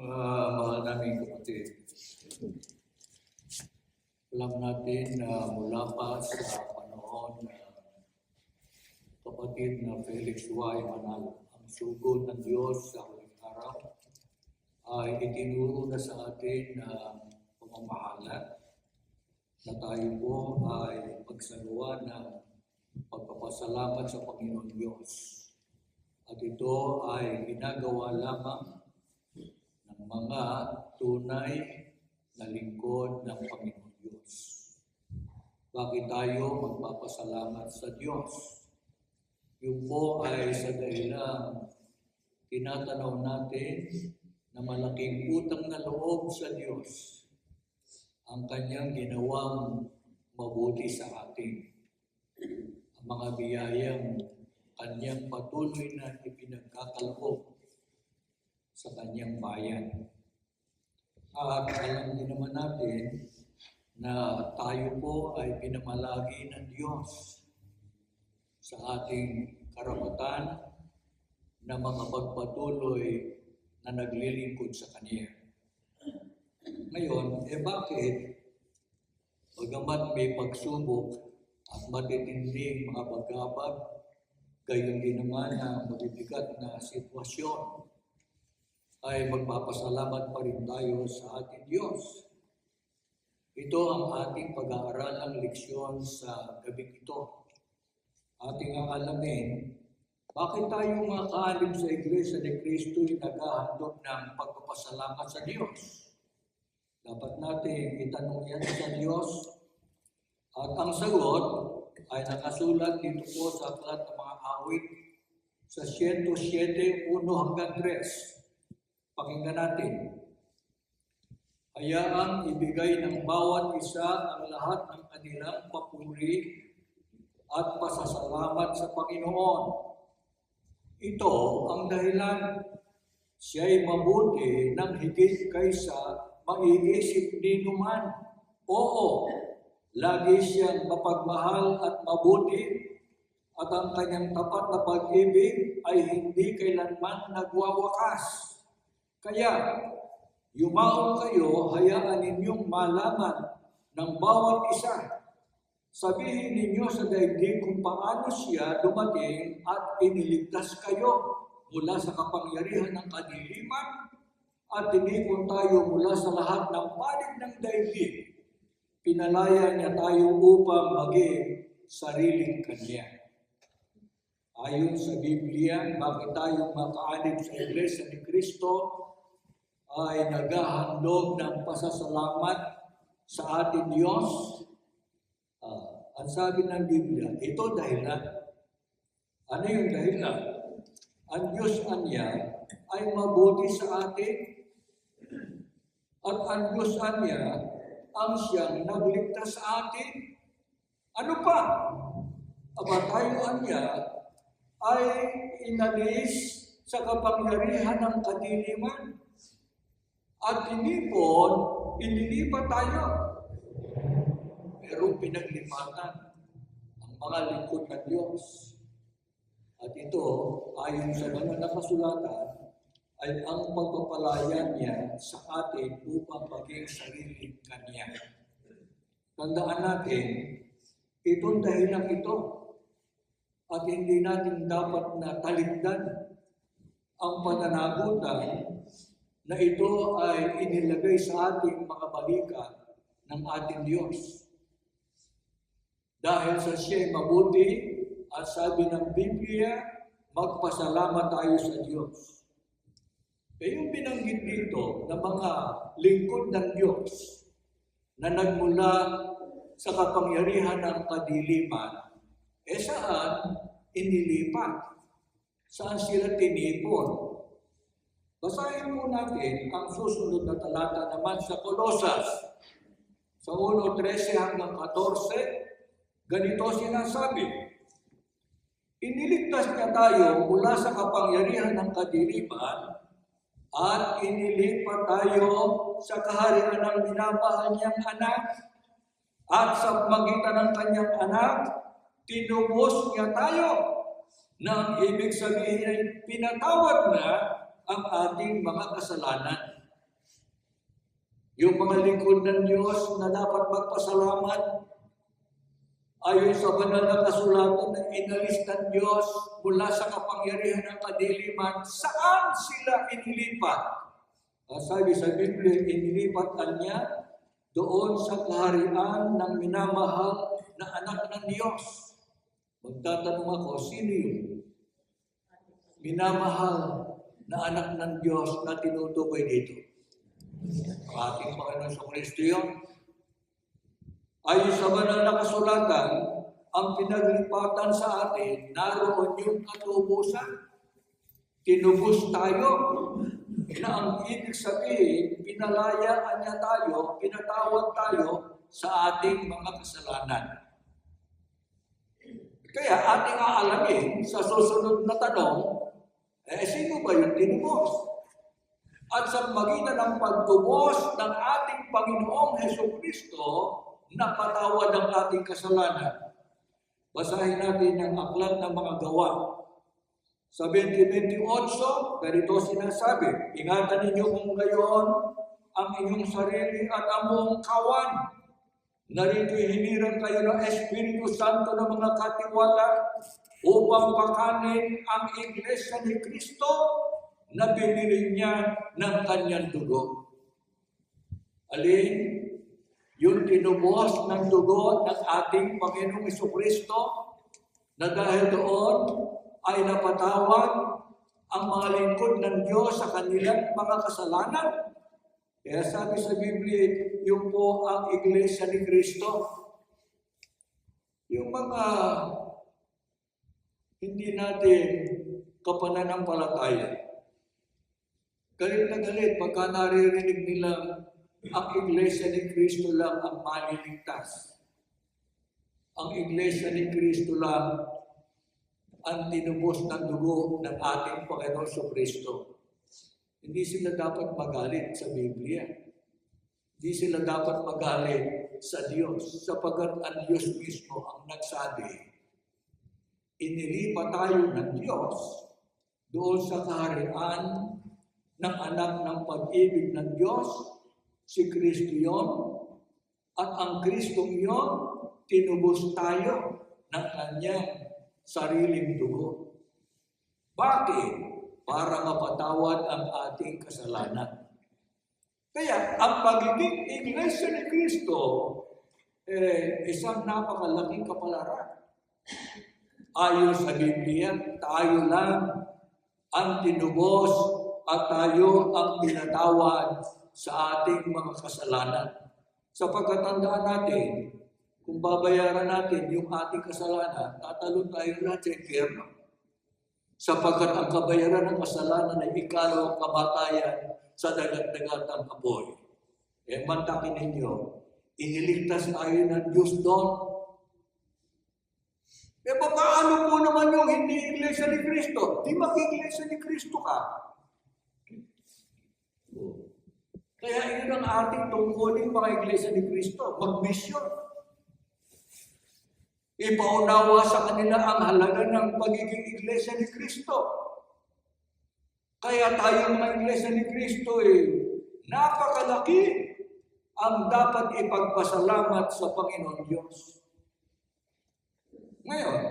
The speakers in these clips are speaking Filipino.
Mahal naming kapatid, alam natin na mula pa sa panahon na kapatid na Felix Y. Manalo, ang sugod ng Diyos sa huling araw ay itinuro na sa atin na pamamahala na tayo po ay magsagawa ng pagpapasalamat sa Panginoon Diyos. At ito ay ginagawa lamang ng mga tunay na lingkod ng Panginoon Diyos. Bakit tayo magpapasalamat sa Diyos? Yung po ay sa dahilang tinatanaw natin na malaking utang na loob sa Diyos ang kanyang ginawang mabuti sa atin. Ang mga biyayang kanyang patuloy na ipinagkakaloob sa kanyang bayan. At alam din naman natin na tayo po ay pinamalagi ng Diyos sa ating karapatan na makapagpatuloy na naglilingkod sa Kanya. Ngayon, bakit? Bagamat may pagsubok at matitinding mga paggabag, gayon din naman na mabibigat na sitwasyon, ay magpapasalamat pa rin tayo sa ating Diyos. Ito ang ating pag-aaralang leksyon sa gabi ito. Ating aalamin, bakit tayo mga kaalib sa Iglesia ni Cristo ay naghahandog ng pagpapasalamat sa Diyos? Dapat natin itanong yan sa Diyos. At ang sagot ay nakasulat dito po sa aklat ng mga awit sa 107:1 hanggang 3. Pakinggan natin. Hayaang ibigay ng bawat isa ang lahat ng kanilang papuri at pasasalamat sa Panginoon. Ito ang dahilan. Siya'y mabuti ng higit kaysa maiisip ni numan. Oo, lagi siyang mapagmahal at mabuti, at ang kanyang tapat na pag-ibig ay hindi kailanman nagwawakas. Kaya, yumaon kayo, hayaan ninyong malaman ng bawat isa. Sabihin ninyo sa daigdig kung paano siya dumating at iniligtas kayo mula sa kapangyarihan ng kadiliman at tinipon tayo mula sa lahat ng panig ng daigdig. Pinalaya niya tayo upang maging sariling Kanya. Ayon sa Biblia, bakit tayo makaalib sa Iglesia ni Cristo ay naghahandog ng pasasalamat sa ating Diyos? Ang sabi ng Biblia, ito dahilan. Ano yung dahilan? Ang Diyos Anya ay mabuti sa atin. At ang Diyos Anya ang siyang nagligtas sa atin. Ano pa? Aba tayo Anya ay inalis sa kapangyarihan ng kadiliman. At inilipat tayo. Pero pinaglipatan ang mga lingkod ng Diyos. At ito, ayon sa mga nakasulatan, ay ang pagpapalaya niya sa atin upang maging sariling Kanya. Tandaan natin, itong dahilan ito, at hindi natin dapat na taligdan ang pananagutan na ito ay inilagay sa ating mga balikat ng ating Diyos. Dahil sa siya'y mabuti, at sabi ng Biblia, magpasalamat tayo sa Diyos. Kaya yung binanggit dito na mga lingkod ng Diyos na nagmula sa kapangyarihan ng kadiliman, saan inilipat? Saan sila tinipon? Basahin po natin ang susunod na talata naman sa Kolosas. Sa 1:13 hanggang 14, ganito sinasabi, iniligtas niya tayo mula sa kapangyarihan ng kadiliman at inilipat tayo sa kaharian ng minamahal niyang anak, at sa magitan ng kanyang anak, tinubos niya tayo, na ang ibig sabihin ay pinatawad na ang ating mga kasalanan. Yung mga lingkod ng Diyos na dapat magpasalamat, ayon sa banal na kasulatan na inalis ng Diyos mula sa kapangyarihan ng kadiliman, saan sila inilipat? Sabi sa Biblia, inilipat niya doon sa kaharian ng minamahal na anak ng Diyos. Magtatanong ako, sino yun? Minamahal na anak ng Diyos na tinutukoy dito. Ang ating Panginoon sa Kristo yun. Ayon sa banal na kasulatan, ang pinaglipatan sa atin, naroon yung katubusan. Tinubos tayo. Na ang ibig sabihin, pinalayaan niya tayo, pinatawad tayo sa ating mga kasalanan. Kaya ating aalamin sa susunod na tanong, sino ba yung tinubos? At sa magitan ng pagtubos ng ating Panginoong Hesukristo, napatawad ang ating kasalanan. Basahin natin ang aklat ng mga gawa. Sa 20:28, ganito sinasabi, ingatan ninyo kung gayon ang inyong sarili at ang buong kawan. Narito'y hinirang kayo ng Espiritu Santo ng mga katiwala upang pakanin ang Iglesia ni Kristo na binili niya ng kanyang dugo. Alin? Yung tinubos ng dugo ng ating Panginoong Jesucristo na dahil doon ay napatawad ang mga lingkod ng Diyos sa kanilang mga kasalanan. Kaya sabi sa Biblia, yung po ang Iglesia ni Kristo. Yung mga hindi natin kapananampalataya, galit na galit pagka naririnig nila ang Iglesia ni Kristo lang ang maliligtas. Ang Iglesia ni Kristo lang ang tinubos ng dugo ng ating Panginoon sa Kristo. Hindi sila dapat magalit sa Biblia. Hindi sila dapat magalit sa Diyos, sapagkat ang Diyos mismo ang nagsabi, inilipat tayo ng Diyos doon sa kaharian ng anak ng pag-ibig ng Diyos, si Kristo yon, at ang Kristong yon, tinubos tayo ng kanyang sariling dugo. Bakit? Para mapatawad ang ating kasalanan. Kaya, ang pagiging Iglesia ni Kristo, isang napakalaking kapalaran. Ayon sa Biblia, tayo lang ang tinubos at tayo ang pinatawad sa ating mga kasalanan. Sapagkat tandaan natin, kung babayaran natin yung ating kasalanan, tatalon tayo lahat sa impyerno. Sapagkat ang kabayaran ng kasalanan ay ikalawang kamatayan sa dagat-dagatang apoy. Mantakin ninyo, iniligtas tayo ng Diyos doon. Paano po naman yung hindi Iglesia ni Kristo? Di mag-Iglesia ni Kristo ka. Kaya yun ang ating tungkulin mga Iglesia ni Kristo, mag-mission. Ipaunawa sa kanila ang halaga ng pagiging Iglesia ni Kristo. Kaya tayo mga Iglesia ni Kristo napakalaki ang dapat ipagpasalamat sa Panginoon Diyos. Ngayon,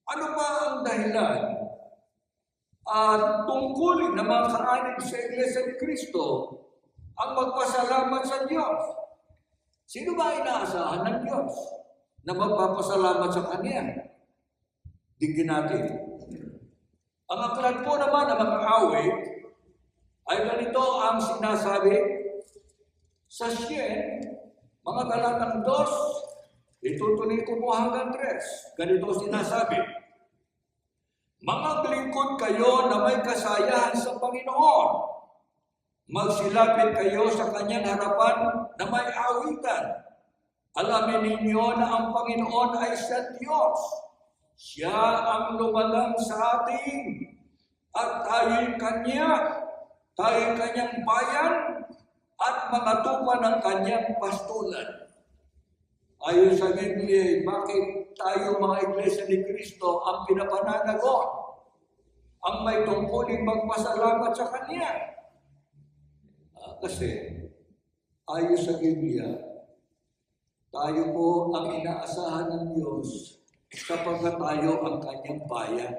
ano ba ang dahilan at tungkulin ng mga kaanib sa Iglesia ni Kristo ang magpasalamat sa Diyos? Sino ba inaasahan ng Diyos na magpapasalamat sa Kanya? Digin natin. Ang aklat po naman ng mga awit ay ganito ang sinasabi sa Sien, mga talatang 2, itutuloy ko po hanggang 3. Ganito sinasabi, mga lingkod kayo na may kasayahan sa Panginoon, magsilapit kayo sa Kanyang harapan na may awitan. Alamin ninyo na ang Panginoon ay siya Diyos. Siya ang lumalang sa atin at tayo'y Kanyang bayan at mga tupa ng Kanyang pastulan. Ayon sa Biblia, bakit tayo mga Iglesia ni Kristo ang pinapananagot? Ang may tungkuling magpasalamat sa Kanya. Kasi Ayon sa Biblia, tayo po ang inaasahan ng Diyos sapagkat tayo ang kanyang bayan.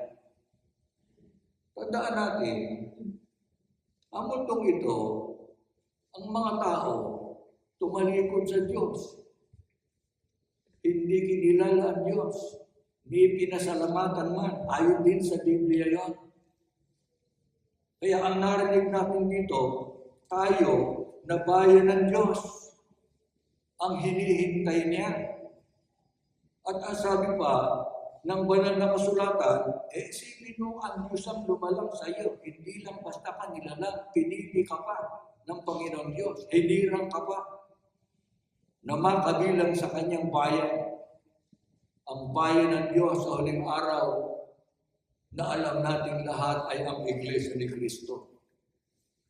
Tandaan natin, ang mundong ito, ang mga tao, tumalikod sa Diyos. Hindi kinilala ang Diyos. Ni pinasalamatan man. Ayon din sa Biblia yon. Kaya ang narinig natin dito, tayo na bayan ng Diyos, ang hinihintay niya. At ang sabi pa ng banal na kasulatan, sino ang Diyos ang lumalang sa iyo? Hindi lang basta ka nilalang, pinili ka pa ng Panginoon Diyos. Hinirang ka pa na makabilang sa kanyang bayan. Ang bayan ng Diyos sa huling araw na alam nating lahat ay ang Iglesia ni Kristo.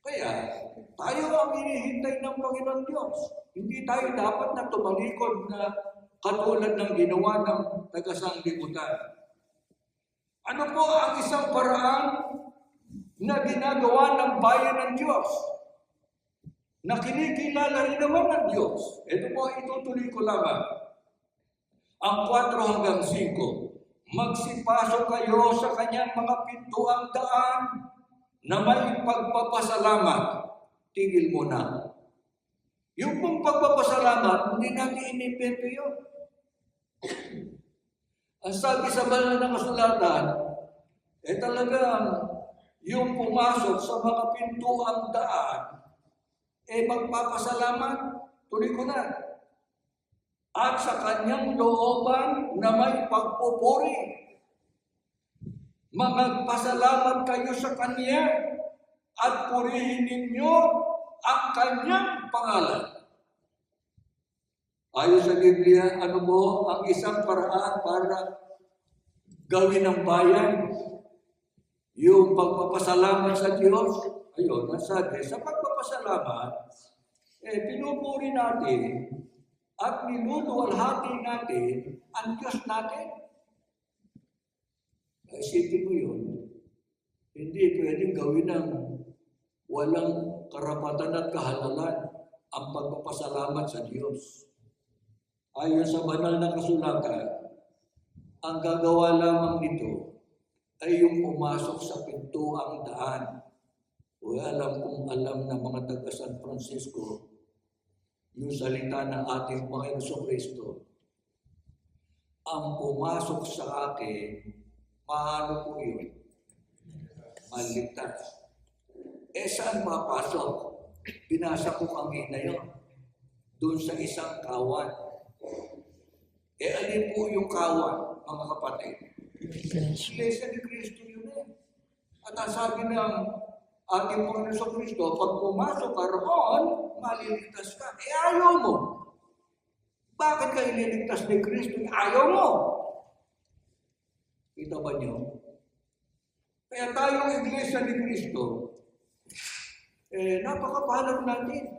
Kaya, tayo ang hinihintay ng Panginoon Diyos. Hindi tayo dapat na tumalikod na katulad ng ginawa ng taga-sanglibutan. Ano po ang isang paraan na ginagawa ng bayan ng Diyos? Na kinikilala rin naman ng Diyos. Ito po, itutuloy ko lamang. Ang 4 hanggang 5. Magsipasok kayo sa kanyang mga pintuang daan na may pagpapasalamat. Tigil muna. Yung pong pagpapasalamat, hindi natin inipento yun. Ang sabi sa banal na kasulatan, talagang yung pumasok sa mga pintuang daan, magpapasalamat. Tuloy ko na. At sa kanyang looban na may pagpupuri. Magpasalamat kayo sa kanya at purihin ninyo ang kanyang pangalan. Ayon sa Biblia, ano po ang isang paraan para gawin ng bayan? Yung pagpapasalamat sa Diyos. Ayun, nasabi, sa pagpapasalamat, pinupuri natin at niluluwalhati natin ang Diyos natin. Isipin mo yun, hindi pwedeng gawin ng walang karapatan at kahalalan ang pagpapasalamat sa Diyos. Ayon sa banal na kasulatan, ang gagawa lamang nito ay yung pumasok sa pintuang daan. O alam kung alam ng mga taga San Francisco, yung salita ng ating Panginoon Kristo, ang pumasok sa akin, paano po yun? Maligtas. Saan mapasok? Pinasa ko kanina yun. Doon sa isang kawan. Alin po yung kawan, mga kapatid? Iglesia ni Kristo yun At ang sabi ng ating Panginoon Kristo, pag pumasok ka roon, maliligtas ka. Ayaw mo. Bakit ka ililigtas ni Kristo? Ayaw mo. Kita ba niyo? Kaya tayong Iglesia ni Kristo, napakapahalag natin.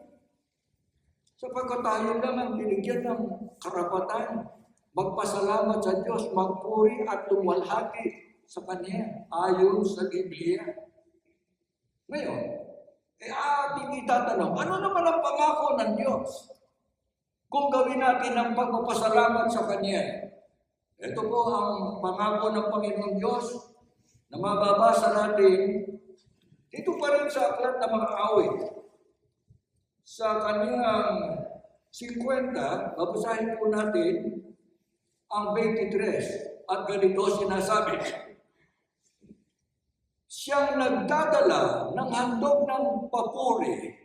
Sapagkat tayo lang ang binigyan ng karapatan, magpasalamat sa Diyos, magpuri at luwalhati sa Kanya, ayon sa Biblia. Ngayon, ating itatanong, ano naman ang pangako ng Diyos? Kung gawin natin ang pagpapasalamat sa Kanya. Ito po ang pangako ng Panginoon Diyos na mababasa natin dito pa rin sa aklat ng mga awit. Sa kanyang 50, babasahin po natin ang 23 at ganito sinasabi. Siyang nagdadala ng handog ng papuri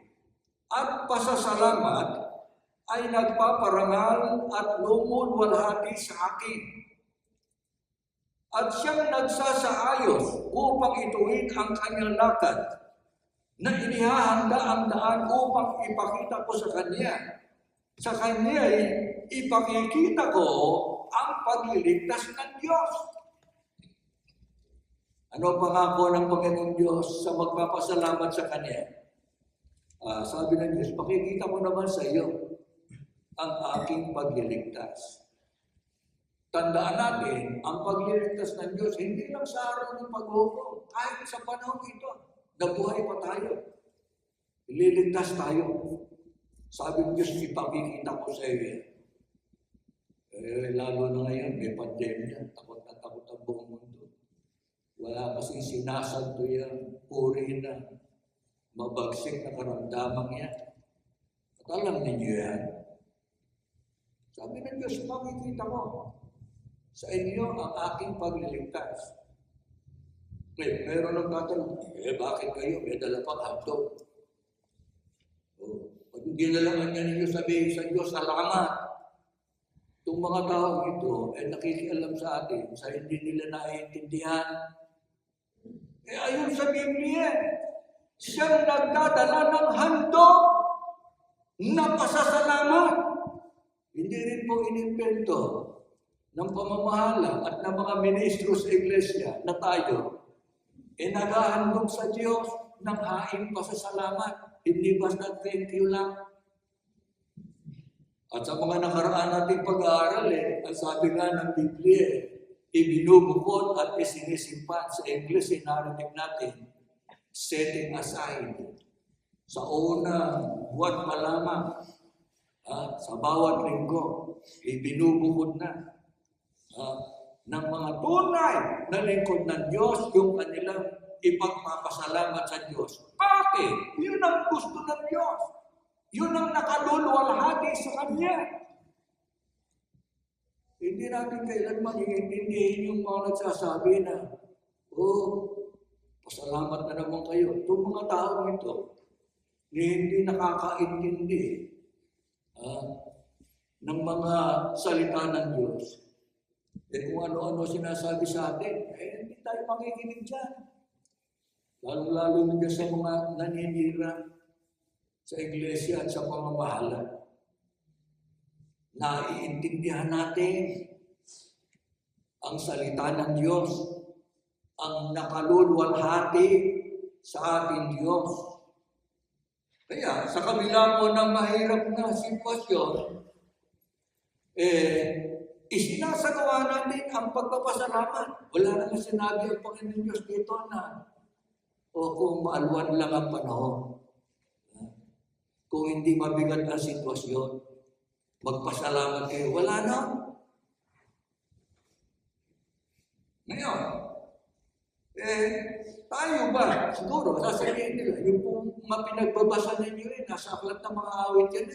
at pasasalamat ay nagpaparangal at lumulwalhati sa akin. At siyang nagsasaayos upang ituwid ang kanyang lakad na inihahanda ang daan upang ipakita ko sa kanya. Sa kanya ay ipakikita ko ang pagliligtas ng Diyos. Ano pangako ng Panginoon Diyos sa magpapasalamat sa Kanya? Sabi ng Diyos, pakikita ko naman sa iyo ang aking pagliligtas. Tandaan natin, ang pagliligtas ng Diyos, hindi lang sa araw ng paghukom, kahit sa panahon ito, nabuhay pa tayo. Ililigtas tayo. Sabi ng Diyos, ipakikita ko sa iyo. Lalo na ngayon, may pandemya, takot na takot ang buong mundo. Wala kasing sinasanto yan, puri na, mabagsik na karamdamang yan. At alam ninyo yan. Sabi ng Diyos, makikita ko sa inyo ang aking pagliligtas. Meron ang tatanong, bakit kayo? May dala pang hotdog. Pag ginalangan niya ninyo sabihin sa Diyos, salamat. Itong mga tao ito ay nakikialam sa atin sa hindi nila naiintindihan. Ayon sa Biblia, siyang nagdadala ng handog na pasasalamat. Hindi rin po inimbento ng pamamahala at ng mga ministro sa iglesia na tayo naghahandog sa Diyos ng haing pasasalamat. Hindi basta thank you lang. At sa mga nakaraan nating pag-aaral, ang sabi nga ng Biblia, ibinubukod at isinisimpan sa English, narinig natin, setting aside. Sa unang buwan pa lamang, sa bawat linggo, ibinubukod na ng mga tunay na lingkod ng Diyos yung kanilang ipagpapasalamat sa Diyos. Bakit? Yun ang gusto ng Diyos. Yun ang nakaluluwalhati sa Kanya. Hindi natin kailanman iintindihin yung mga nagsasabi na, pasalamat na naman kayo. Itong mga tao ito, hindi nakakaintindi ng mga salita ng Diyos. Kung ano-ano sinasabi sa atin, hindi tayo makikinig dyan. Lalo-lalo na sa mga naninira sa iglesia at sa pamamahala. Naiintindihan natin ang salita ng Diyos, ang nakaluluwalhati sa ating Diyos. Kaya sa kabila mo ng mahirap na sitwasyon, isinasagawa natin ang pagpapasalamat. Wala naman sinabi ang Panginoon Diyos dito na kung maalwan lang ang panahon. Kung hindi mabigat ang sitwasyon, magpasalamat kayo. Wala na. Ngayon, tayo ba? Siguro, sasabihin nila, yung pong mapinagbabasa ninyo nasa aklat ng mga awit yan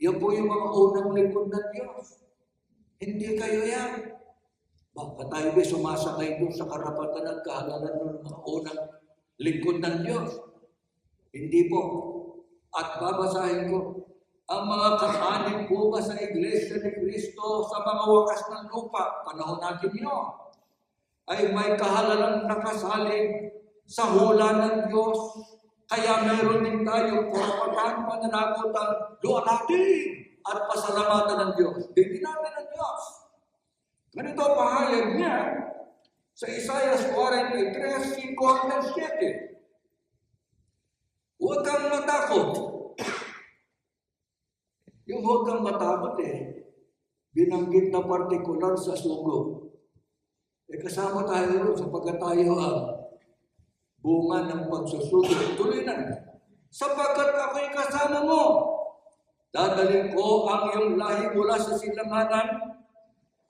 Yan po yung mga unang lingkod ng Diyos. Hindi kayo yan. Baka tayo ba sumasakay doon sa karapatan at kahalalan ng mga unang lingkod ng Diyos? Hindi po. At babasahin ko, ang mga kasanin po ba sa Iglesia ni Cristo sa mga wakas ng lupa, panahon natin yun, ay may kahalalang nakasalig sa hula ng Diyos. Kaya mayroon din tayo karapatan, pananagutan, doon natin at pasalamatan ng Diyos. Hindi natin ang Diyos. Ganito pahayag niya sa Isaiah 43, 5-7. Huwag kang matakot. Yung huwag kang matakot binanggit na partikular sa sugo. Kasama tayo rin sapagkat tayo ang bunga ng pagsusugo. Tuloy na. Sapagkat ako'y kasama mo, dadalhin ko ang iyong lahi mula sa silanganan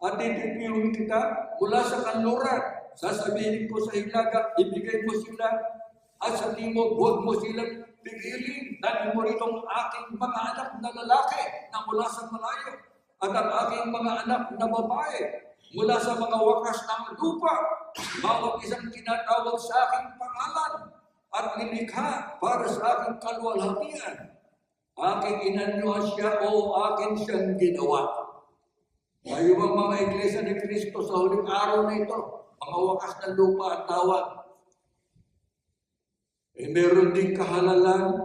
at titipiyuhin kita mula sa kanluran. Sasabihin ko sa hilaga, ibigay mo sila at sa timog, huwag mo silang pigilin. Dahil mo itong aking mga anak na lalaki na mula sa malayo at ang aking mga anak na babae mula sa mga wakas ng lupa. Bawat isang tinatawag sa aking pangalan at nilikha para sa aking kaluwalhatian. Aking inanyuhan siya o akin siyang ginawa. Tayo ang mga iglesia ni Cristo sa huling araw na ito, mga wakas ng lupa at tawag. Meron din kahalalan,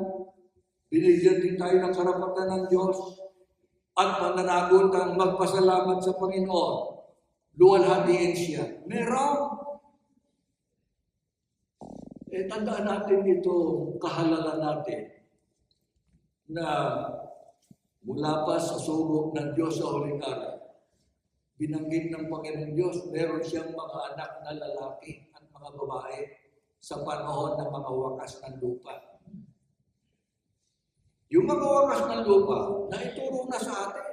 binigyan din tayo ng karapatan ng Diyos at pananagutan magpasalamat sa Panginoon. Luwalhatiin siya. Meron. Tandaan natin ito, kahalalan natin na mula pa sa subok ng Diyos sa huling araw. Binanggit ng Panginoon Diyos, meron siyang mga anak na lalaki at mga babae sa panahon ng mga wakas ng lupa. Yung mga wakas ng lupa na ituro na sa atin.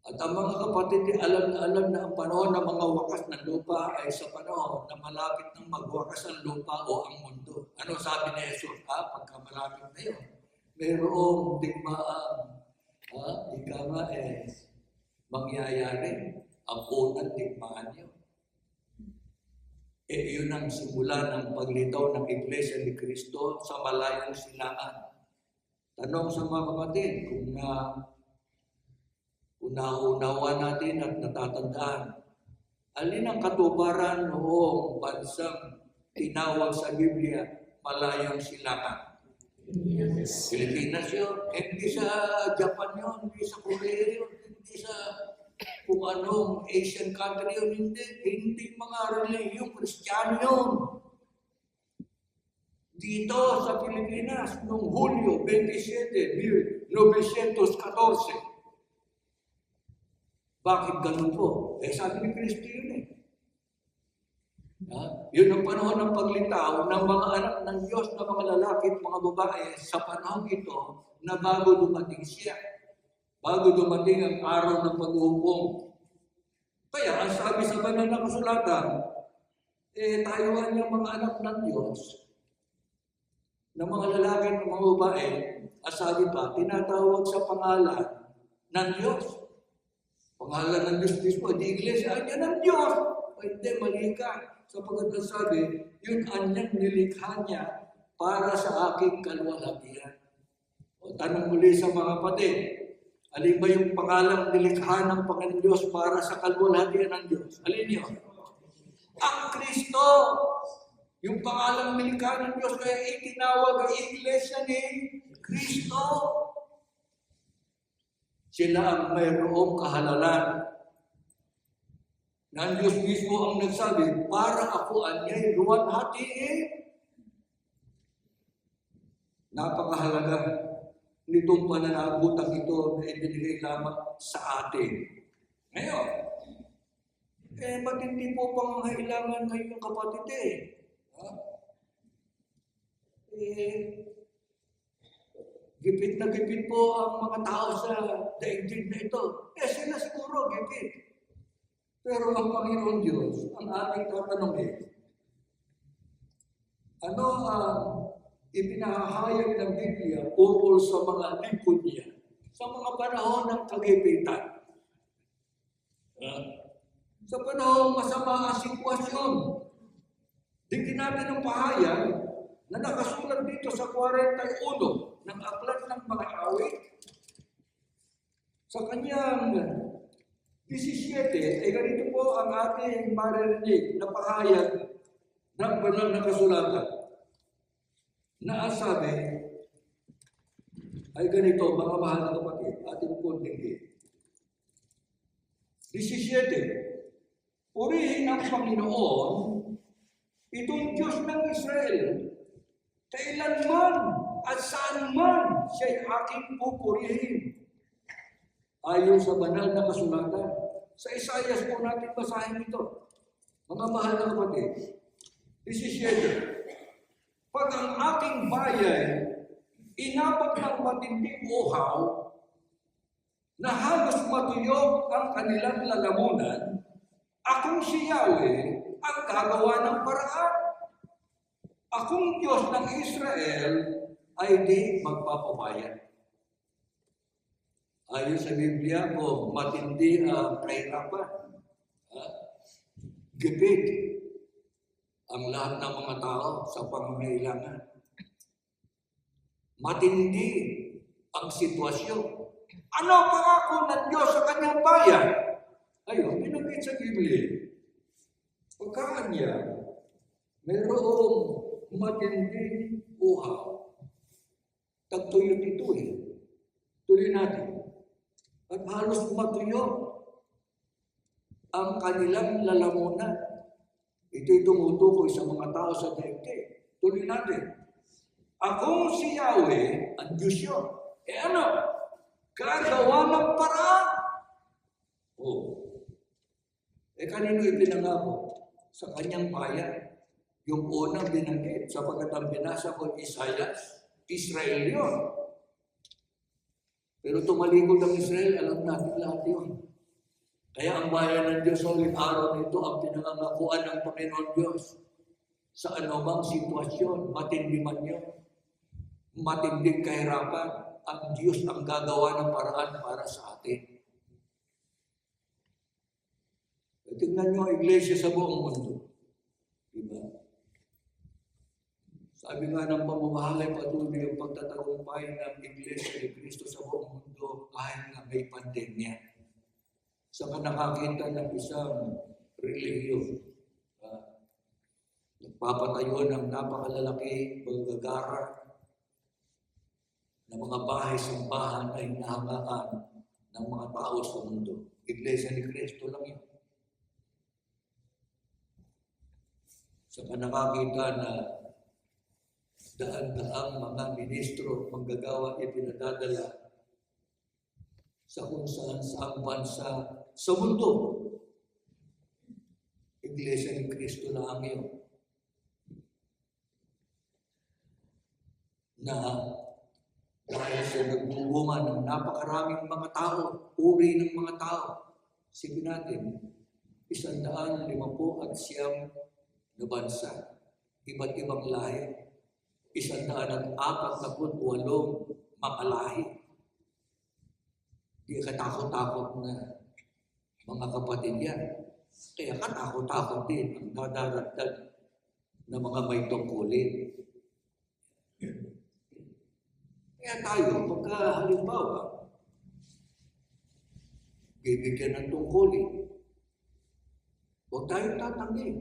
At ang mga kapatid, alam na ang panahon ng mga wakas ng lupa ay sa panahon na malapit ng magwakas ang lupa o ang mundo. Ano sabi ni Jesus? Pagka malapit na yun, mayroong digmaan. Ika nga mangyayari ang unang digmaan yun. Yun ang simula ng paglitaw ng Iglesia ni Cristo sa malayong silangan. Tanong sa mga kapatid, kung nauunawa natin at natatandaan, alin ang katuparan noong bansang tinawag sa Biblia, malayong silangan? Yes. Pilipinas yun, hindi sa Japan yun, hindi sa Korea yun, hindi sa kung anong Asian country yun, hindi mga reliyong Kristiyano yun. Dito sa Pilipinas, noong Hulyo 27, 1914. Bakit ganun po? Sabi ni Kristo yun Yun ang panahon ng paglitaw ng mga anak ng Diyos na mga lalaki at mga babae sa panahon ito na bago dumating siya. Bago dumating ang araw ng pag-uhukom. Kaya ang sabi sa banal na kasulatan, tayo ang mga anak ng Diyos na mga lalaki at mga babae, sabi pa, tinatawag sa pangalan ng Diyos. Pangalan ng Diyos mismo, di iglesia niya ng Diyos. Hindi, mali ka. Sapagkat ang sabi, yun anyang nilikha niya para sa aking kalwalhatian. Tanong muli sa mga kapatid, alin ba yung pangalang nilikha ng Panginoon Diyos para sa kalwalhatian ng Diyos? Alin yun? Ang Kristo! Yung pangalang nilikha ng Diyos kaya itinawag ang iglesia ni Kristo. Sila ang mayroong kahalalan. Na ang Diyos mismo ang nagsabi, para ako anya'y luwalhatiin. Napakahalaga nitong pananabutang ito na ibinigay lamang sa atin. Ngayon, ba't hindi po pangangailangan ngayong kapatid gipit na gipit po ang mga tao sa daigdig na ito. Sila siguro gipit. Pero ang Panginoon Diyos, ang ating tatanungin, ano ang ipinahayag ng Biblia ukol sa mga lingkod niya sa mga panahon ng kagipitan? Sa panahon masama ang sitwasyon, digin natin ang pahayag na nakasulat dito sa 41 ng Aklat ng Mga Awit. Sa kanyang 17, ganito po ang ating maririnig na pahayag ng banal na kasulatan. Na ang sabi ay ganito, mga mahal na kapatid, ating pong dinggin. 17, purihin ang Panginoon, itong Diyos ng Israel, kailanman at saan man siya'y aking pupurihin. Ayon sa banal na kasulatan, sa Isaias po natin basahin ito. Mga mahal na kapatid, 17, pag ang aking bayan inabot ng matinding uhaw na halos matuyog ang kanilang lalamunan, akong si Yahweh ang gagawa ng paraan. Akong Diyos ng Israel ay di magpapabayan. Ayon sa Biblia po, matindi ang kahirapan. Gipit ang lahat ng mga tao sa pangangailangan. Matindi ang sitwasyon. Ano ang pangako ng Diyos sa kanyang bayan? Ayun, binanggit sa Biblia. Pagkaan niya, mayroong matinding uhaw. Tagtuyot ito Tuloy natin. At halos matuyo ang kanilang lalamunan. Ito'y tumutukoy sa mga tao sa daigdig. Tuloy natin. Akong si Yahweh, ang Diyos yun. Ano? Gagawa ng paraan. Kanino ipinangako? Sa kanyang bayan. Yung unang binanggit, sapagkat ang binasa ko Isaias, Israel yun. Pero tumalikod ang Israel, alam natin lahat yun. Kaya ang bayan ng Diyos sa ulit araw nito ang pinangangakuan ng Panginoon Diyos sa anumang sitwasyon, matindi man yun, matinding kahirapan, ang Diyos ang gagawa ng paraan para sa atin. Tingnan nyo ang iglesia sa buong mundo. Diba? Sabi nga ng pamamahalay patuloy ang pagtatagumpay ng iglesia ni Kristo sa buong mundo kahit na may pandemya. Sa nakakita ng isang relihiyon, nagpapatayo ng napakalalaki, magagara, na mga bahay-simbahan ay hinahangaan ng mga tao sa mundo. Iglesia ni Kristo lang yun. Sa nakakita na daan-daang mga ministro, manggagawa, ipinadadala sa kung saan bansa sa mundo. Iglesia ni Kristo lang yun. Na dahil sa nagbubunga ng napakaraming mga tao, uri ng mga tao, sipin natin, 159 na bansa, iba't ibang lahi, 148 mga lahi. Di katakot-takot na mga kapatid yan. Kaya katakot-takot din ang dadaragdag na mga may tungkulin. Kaya tayo, pagka halimbawa, bibigyan ng tungkulin, huwag tayong tatanggi.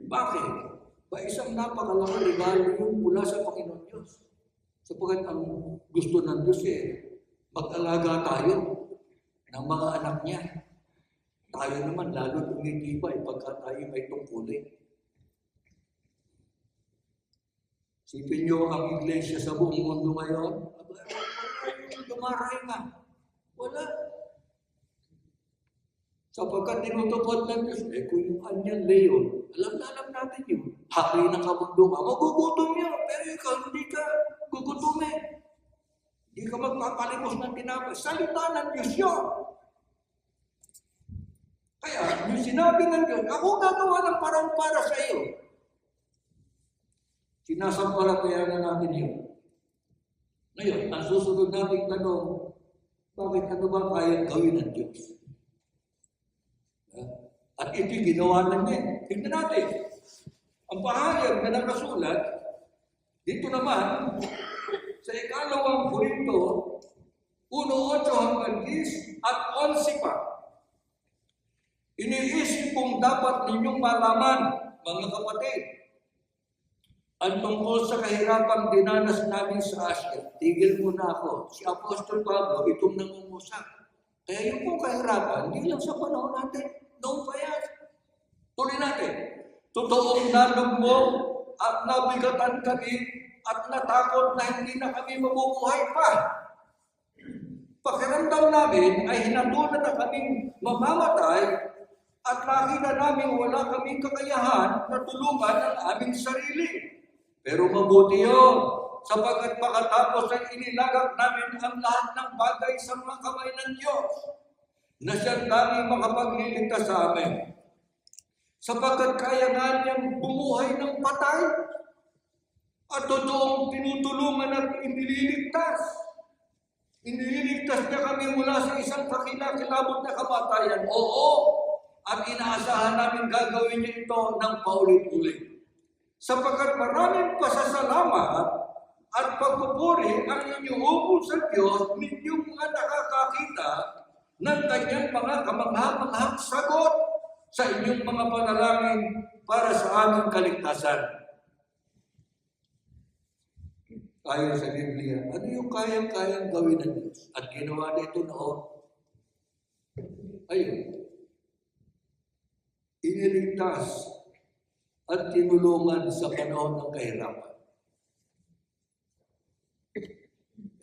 Bakit? Ba isang napakalaking regalo yung mula sa Panginoon Diyos. Sapagkat ang gusto ng Diyos mag-alaga tayo ng mga anak niya. Tayo naman lalo tumitibay pagka tayo may tungkulin. Sipin niyo ang iglesia sa buong mundo ngayon, dumaray nga. Wala. Sapagkat tinutupad ng Diyos, kung yung kanyang leyon, alam natin yun. Hari ng kabundukan, magugutom yun, pero ikaw hindi ka gugutumin. Hindi ka magpapalimos ng tinapay. Salita ng Diyos yun. Kaya, yung sinabi ng Diyos, ako gagawa ng parang para sa iyo. Sinasampalatayan na natin yun. Ngayon, ang susunod nating tanong, bakit ano ba kaya gawin ng Diyos? At ito'y ginawa na niya. Tignan natin. Ang pahayag na nakasulat, dito naman, sa 2 Korinto, 1:8-10 at 11 pa. Iniisip kong dapat ninyong malaman, mga kapatid, ang tungkol sa kahirapang dinanas namin sa Asia. Tigil muna ako. Si Apostol Pablo, itong nangungusap. Kaya yung pong kahirapan, hindi lang sa panahon natin, noong pa yan. Tuloy natin. Totoong nalugmok at nabigatan kami at natakot na hindi na kami mabubuhay pa. Pakiramdam namin ay hinatulan na kaming mamamatay at nakita namin wala kaming kakayahan na tulungan ang aming sarili. Pero mabuti yun, sapagkat pagkatapos ay inilagak namin ang lahat ng bagay sa mga kamay ng Diyos, na siyang tanging makapagliligtas sa amin. Sapagkat kaya nga niyang bumuhay ng patay, at totoong tinutulungan at inililigtas. Inililigtas niya kami mula sa isang kakilakilabot na kamatayan. Oo, at inaasahan namin gagawin niya ito ng paulit-ulit. Sapagkat maraming pasasalamat at pagpupuri ang inyong ubod sa Diyos, ninyong mga nakakakita ng kanyang mga kamangha-manghang sagot sa inyong mga panalangin para sa aming kaligtasan. Ayon sa Biblia, ano yung kayang-kayang gawin ng Diyos? At ginawa na ito noon. Ayun. Iniligtas at tinulungan sa panahon ng kahirapan.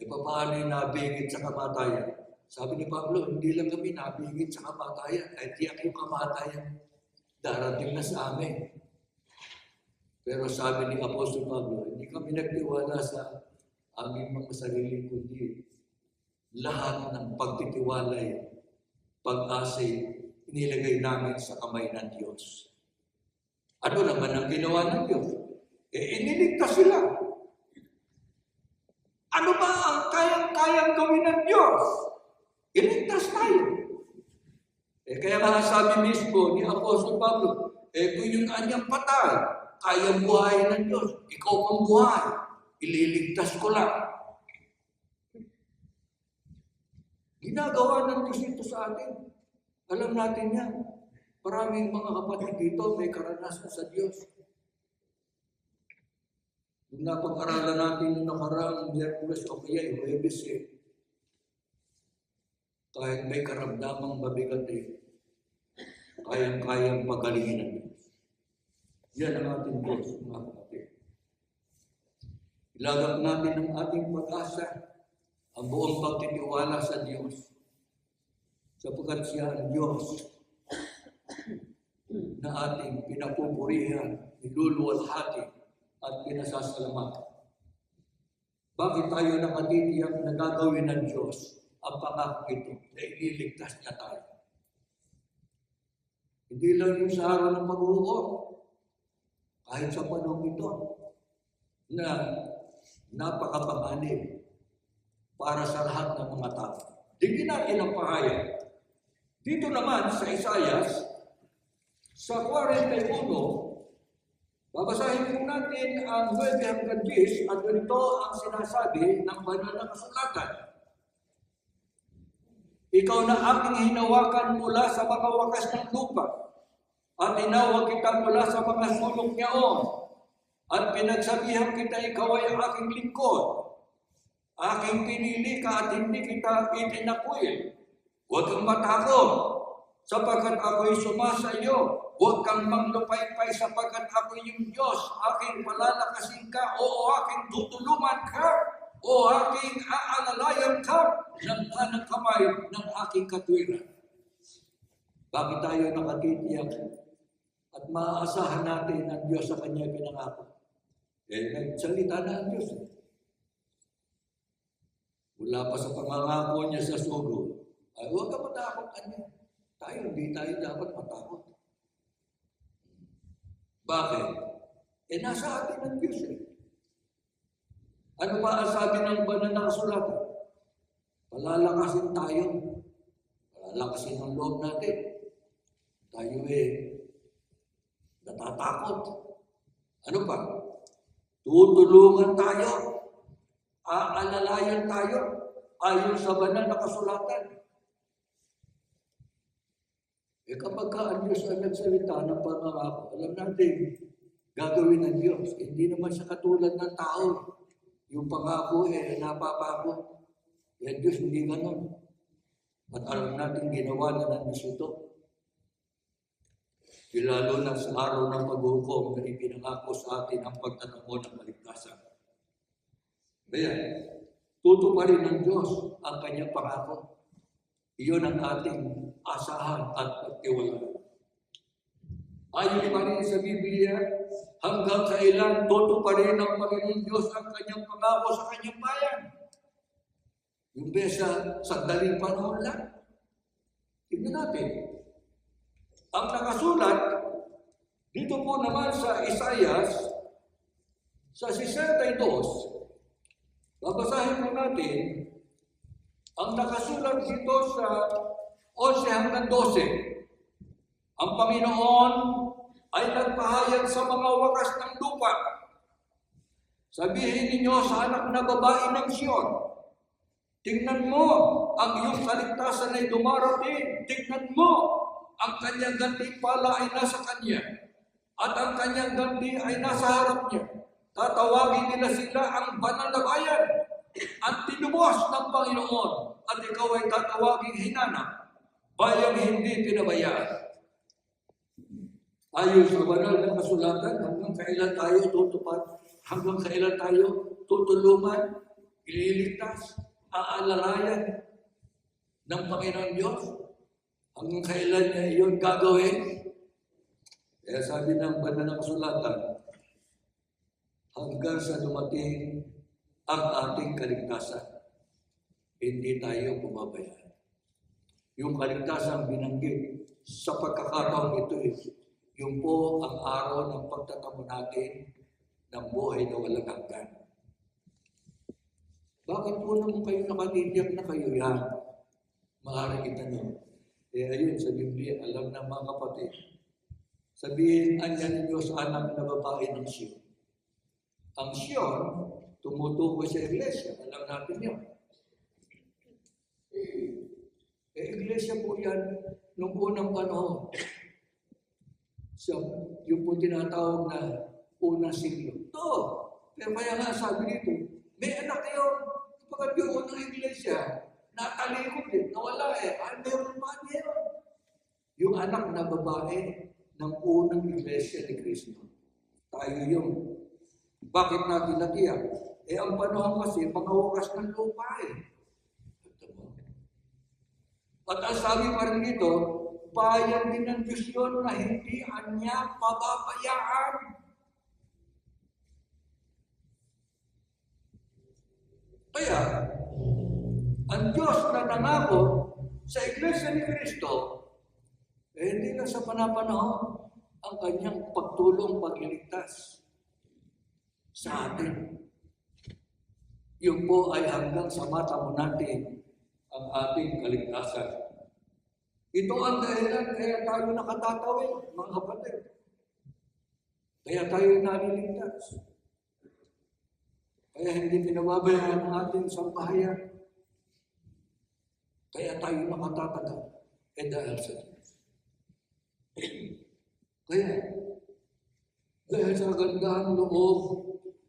Paano yung nabigit sa kamatayan? Sabi ni Pablo, hindi lang kami nabigit sa kamatayan, ay tiyak yung kamatayan darating na sa amin. Pero sabi ni Apostol Pablo, hindi kami nagtiwala sa aming mga sarili, kundi lahat ng pagtitiwalay, pag-asay, inilagay namin sa kamay ng Diyos. Ano naman ang ginawa ng Diyos? Iniligtas sila. Ano ba ang kayang-kayang gawin ng Diyos? Iligtas tayo. Kaya nga sabi mismo ni Apostol Pablo, kung yung anyang patay, kayang buhayin ng Diyos. Ikaw ang buhay. Ililigtas ko lang. Ginagawa ng Diyos ito sa atin. Alam natin yan. Maraming mga kapatid dito may karanasan sa Diyos. Kung napag-aralan natin yung nakaraang Miyerkules o kaya yung Huwebes, kahit may karamdamang mabigat kayang-kayang pagalingin ng Diyos. Yan ang ating Diyos, mga kapatid. Ilagak natin ang ating pag-asa, ang buong pagtitiwala sa Diyos. Sapagkat siya ang Diyos na ating pinapupurihan, niluluwalhati at pinasasalamatan. Bakit tayo nakatitiyak na gagawin ng Diyos ang pangako ito na ililigtas niya tayo? Hindi lang yung sa araw ng pag-uukot, kahit sa panahon ito na napakapanganib para sa lahat ng mga tao. Digin natin ang pahayag. Dito naman sa Isaias, sa 41, babasahin po natin ang 9 hanggang 10 at ganito ang sinasabi ng banal na kasulatan. Ikaw na aking hinawakan mula sa mga wakas ng lupa at tinawag kita mula sa mga sulok niyaon at pinagsabihan kita ikaw ay aking lingkod. Aking pinili ka at hindi kita itinakwil. Huwag kang matakot sapagkat ako'y sumasa iyo. Huwag kang manglupaypay sapagkat ako'y yung Diyos. Aking palalakasin ka o aking tutulungan ka o aking aalalayan ka ng kanang kamay ng aking katwiran. Bakit tayo nakatitiyak at maaasahan natin ang Diyos sa kanya pinangako? Nagsalita na ang Diyos. Wala pa sa pangangako niya sa sugo. Ay, huwag ka matakot kanya. Hindi tayo dapat matakot. Bakit? Nasa atin ang Diyos . Ano ba ang sabi ng banal na kasulatan? Palalakasin tayo. Palalakasin ang loob natin. Tayo natatakot. Ano pa? Tutulungan tayo. Aalalayan tayo. Ayon sa banal na kasulatan. Kapag ang Diyos ang nagsalita ng pangangako, alam natin, gagawin ng Diyos. Hindi naman siya katulad ng tao. Yung pangako, napapako. Ang Diyos hindi ganun. At alam natin, ginawa na ng Diyos ito. Lalo na sa araw ng paghukom na ipinangako sa atin ang pagtatamo ng kaligtasan. Kaya, tutuparin ng Diyos ang kanyang pangako. Iyon ang ating asahan at pagtiwala. Ayon pa rin sa Biblia, hanggang kailan tutuparin ng Panginoon Diyos ang kanyang pangako sa kanyang bayan. Yung besa, sandaling panahon lang. Tignan natin. Ang nakasulat, dito po naman sa Isaias, sa 62, babasahin po natin, ang nakasulat dito sa 11 hanggang 12, ang Panginoon ay nagpahayag sa mga wakas ng lupa. Sabihin ninyo sa anak na babae ng Sion, tingnan mo ang iyong kaligtasan ay dumarating. Tingnan mo ang kanyang gantimpala ay nasa kanya at ang kanyang ganti ay nasa harap niya. Tatawagin nila sila ang banal na bayan at tinubos ng Panginoon at ikaw ay tatawaging hinana, bayang hindi pinabayaan. Ayon sa banal na kasulatan, hanggang kailan tayo tutupad, hanggang kailan tayo tutulungan, ililigtas, aalalayan ng Panginoon Diyos, hanggang kailan niya iyon gagawin. Kaya sabi ng banal na kasulatan, hanggang sa dumating ang ating kaligtasan. Hindi tayo bumabayaan. Yung kaligtasan binanggit sa pagkakataong ito, yung po ang araw ng pagtatamo natin ng buhay na walang hanggan. Bakit po naman kayo nakatiyak na kayo yan? Maaaring itanong. Ayun, sa Biblia, alam na mga kapatid. Sabihin, anyan ninyo sa anak na babae ng Siyon. Ang Siyon, tumutukoy sa iglesia. Alam natin yun. Iglesia po yan nung unang panahon. So, yung po tinatawag na unang siglo. Ito, pero kaya nga sabi dito, may anak kayo, kapag yung unang iglesia, natalikod din, nawala ay meron pa niya. Yung anak na babae ng unang iglesia ni Kristo. Tayo yun. Bakit natin natiyak? Ang panahon kasi, mga wakas ng lupa At ang sabi pa rin dito, bayan din ng Diyos yun na hindi niya pababayaan. Kaya, ang Diyos na nangako sa Iglesia ni Kristo, hindi lang sa panapanahon ang kanyang pagtulong pagliligtas sa atin. Yun po ay hanggang sa mata mo natin ang ating kaligtasan. Ito ang dahilan kaya tayo nakatatawid, mga kapatid. Kaya tayo naliligtas. Kaya hindi pinababayaan ang ating sambahayan. Kaya tayo nakatatagal. Dahil sa Diyos. Kaya, dahil sa kagandahan loob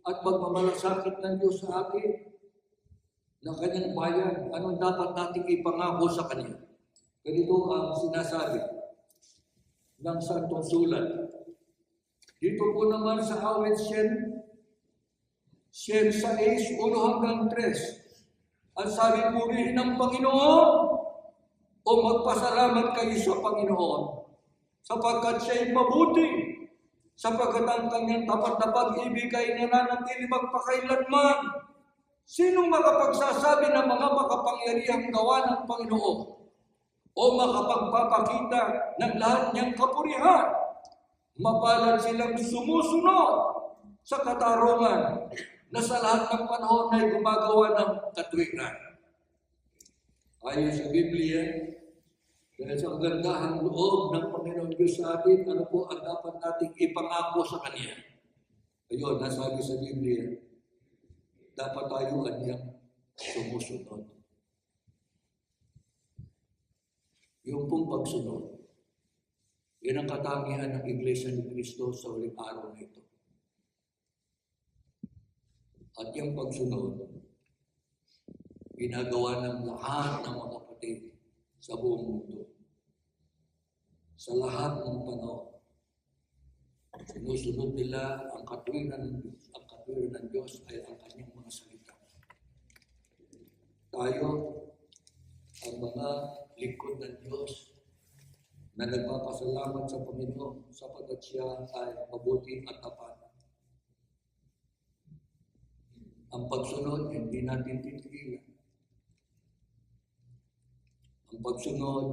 at pagmamalasakit ng Diyos sa atin, ng kanyang bayan, anong dapat nating ipangako sa kanya? Ganito ang sinasabi ng Santong Sulat. Dito po naman sa awit 6:1 hanggang 3. Ang sabi, purihin ng Panginoon o magpasalamat kayo sa Panginoon sapagkat siya'y mabuti, sapagkat ang kanyang tapat na pag-ibig ay nananatili magpakailanman. Sinong makapagsasabi ng mga makapangyarihang gawa ng Panginoon o makapagpapakita ng lahat niyang kapurihan? Mapalad silang sumusunod sa katarungan na sa lahat ng panahon ay gumagawa ng katwiran. Ayon sa Biblia, dahil sa kagandahan loob ng Panginoon Diyos sa atin, ano po ang dapat nating ipangako sa Kanya? Ayun, nasabi sa Biblia, dapat tayo kanyang sumusunod. Yung pong pagsunod, yan ang katangian ng Iglesia ni Kristo sa huling araw na ito. At yung pagsunod, ginagawa ng lahat ng mga kapatid sa buong mundo. Sa lahat ng panahon, sinusunod nila ang katwiran ng Diyos. Ang katwiran ng Diyos ay ang kanyang mga salita. Tayo, ang mga lingkod ng Diyos na nagpapasalamat sa Panginoon sapagkat siya ay mabuti at tapat. Ang pagsunod, hindi natin titigilan. Ang pagsunod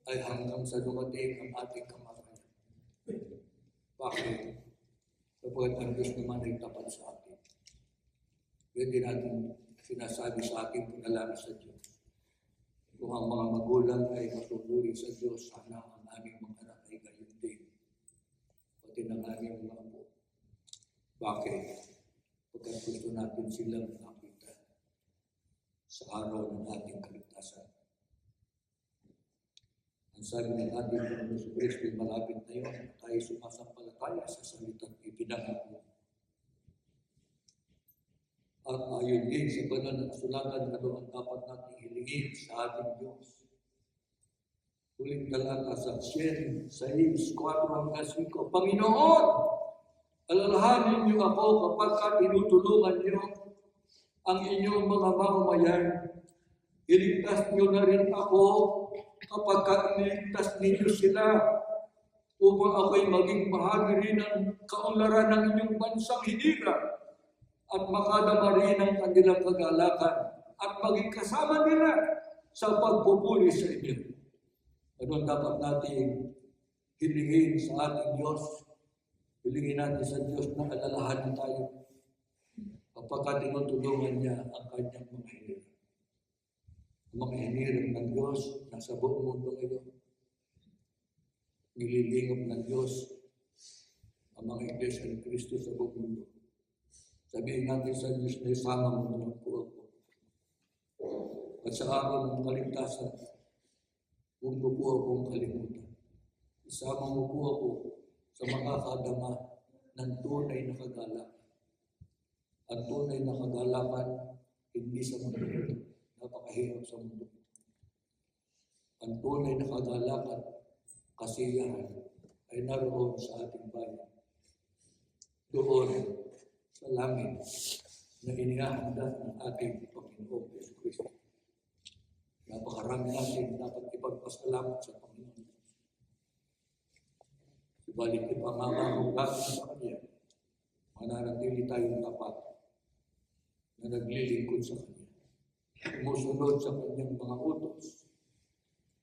ay hanggang sa dumating ang ating kamatayan. Bakit? Sapagkat ang Diyos naman ay tapat sa atin. Yan din natin sinasabi sa ating panalangin sa Diyos. Kung ang mga magulang ay masunurin sa Diyos, sana ang aming mga anak ay gayon din. Pati ng aming mga apo. Bakit? Pagkat gusto natin silang makita sa araw ng ating kaligtasan. Ang sabi ng ating Panginoon sa Kristo, malapit na yun, tayo sumasampalataya sa salitang ipinangako. At ayon din sa banal na kasulatan na doon dapat natin hilingin sa ating Diyos. Huling talata sa 6:4 hanggang 5. Panginoon, alalahanin niyo ako kapag tinutulungan niyo ang inyong mga mamamayan. Iligtas niyo na rin ako kapag iniligtas ninyo sila. upang ako'y maging bahagi rin ng kaunlaran ng inyong bansang hinirang at makadama rin ang kanilang kagalakan at maging kasama nila sa pagpupuli sa inyo. Ano dapat natin hilingin sa ating Diyos? Hilingin natin sa Diyos na alalahanin tayo kapag tinutulungan niya ang kanyang mga hinirang. Ang mga hinirang ng Diyos nasa buong mundo ngayon. Nililingap ng Diyos ang mga iglesia ng Kristo sa buong mundo. Sabihin natin sa Diyos na isama mo naman po ako. At sa araw ng kaligtasan, huwag mo po akong kalimutan. Isama mo po ako sa makakadama ng tunay na kagalakan. Ang tunay na kagalakan, hindi sa mundo ito. Napakahirap sa mundo. Ang tunay na kagalakan, kasiyahan, ay naroon sa ating bayan. Doon, sa langit, na inihahanda ng ating Panginoon Yesu Kristo. Napakarami natin dapat ipagpasalamat sa Panginoon. Subalit ipamamahong natin sa Kanya, mananatili tayong tapat na naglilingkod sa Kanya. Sumusunod sa Kanyang mga utos,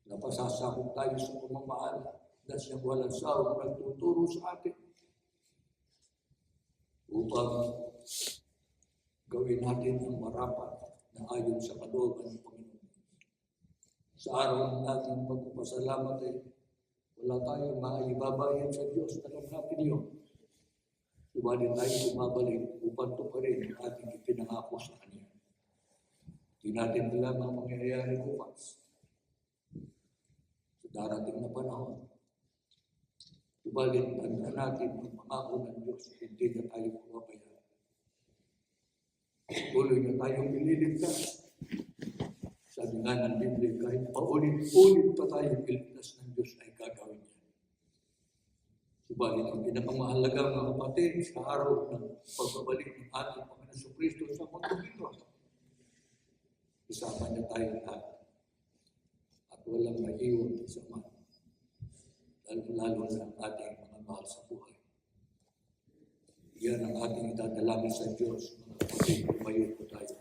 napasasakot tayo sa pamamahal na siyang walang sawang nagtuturo sa atin upang gawin natin ang marapat na ayon sa kalooban ng Panginoon. Sa araw ng ating pagpapasalamat ay wala tayong maibabayan sa Diyos. Alam natin yun. Subalit tayo bumabalik upang tuparin ang ating ipinangako sa Kanya. Hindi natin alam ang mangyayari bukas. Sa darating na panahon, subalit tanda natin ang pangako ng Diyos, hindi na tayo mababayaan. Tuloy na tayong ililigtas. Sabi nga ng Biblia, kahit paulit-ulit pa tayong iligtas ng Diyos ay gagawin niya. Subalit ang pinakamahalaga mga kapatid sa araw ng pagbabalik ng ating Panginoon Kristo sa mundo ito, isama niya tayo lahat at walang maiwan sa man. Lalo na ang ating mga mahal sa buhay. Yan ang ating idadalangin sa Diyos, mga kapatid, tumayo po tayo.